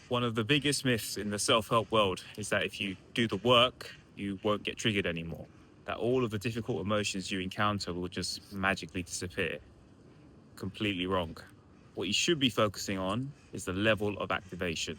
One of the biggest myths in the self-help world is that if you do the work, you won't get triggered anymore. That all of the difficult emotions you encounter will just magically disappear. Completely wrong. What you should be focusing on is the level of activation.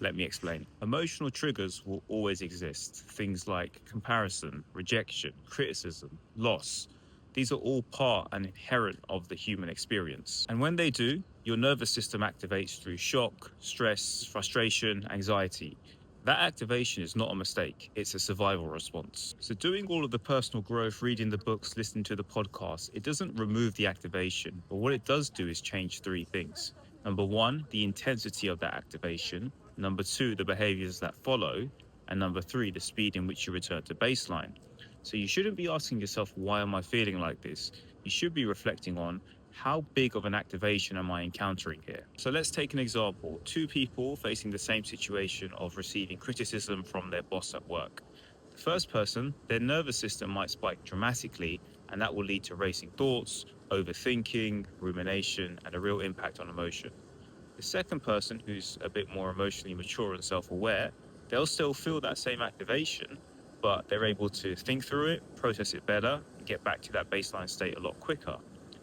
Let me explain. Emotional triggers will always exist. Things like comparison, rejection, criticism, loss. These are all part and inherent of the human experience. And when they do, your nervous system activates through shock, stress, frustration, anxiety. That activation is not a mistake, it's a survival response. So, doing all of the personal growth, reading the books, listening to the podcasts, it doesn't remove the activation, but what it does do is change three things. Number one, the intensity of that activation. Number two, the behaviors that follow. And number three, the speed in which you return to baseline. So you shouldn't be asking yourself, why am I feeling like this? You should be reflecting on how big of an activation am I encountering here? So let's take an example. Two people facing the same situation of receiving criticism from their boss at work. The first person, their nervous system might spike dramatically, and that will lead to racing thoughts, overthinking, rumination, and a real impact on emotion. The second person, who's a bit more emotionally mature and self-aware, they'll still feel that same activation, but they're able to think through it, process it better, and get back to that baseline state a lot quicker.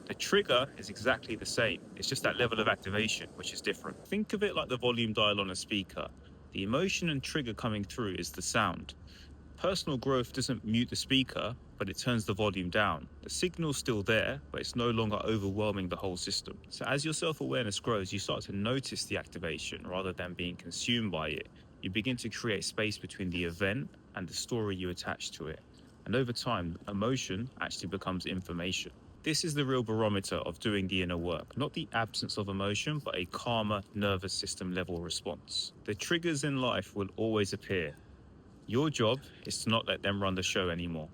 The trigger is exactly the same. It's just that level of activation, which is different. Think of it like the volume dial on a speaker. The emotion and trigger coming through is the sound. Personal growth doesn't mute the speaker, but it turns the volume down. The signal's still there, but it's no longer overwhelming the whole system. So as your self-awareness grows, you start to notice the activation rather than being consumed by it. You begin to create space between the event and the story you attach to it. And over time, emotion actually becomes information. This is the real barometer of doing the inner work, not the absence of emotion, but a calmer nervous system level response. The triggers in life will always appear. Your job is to not let them run the show anymore.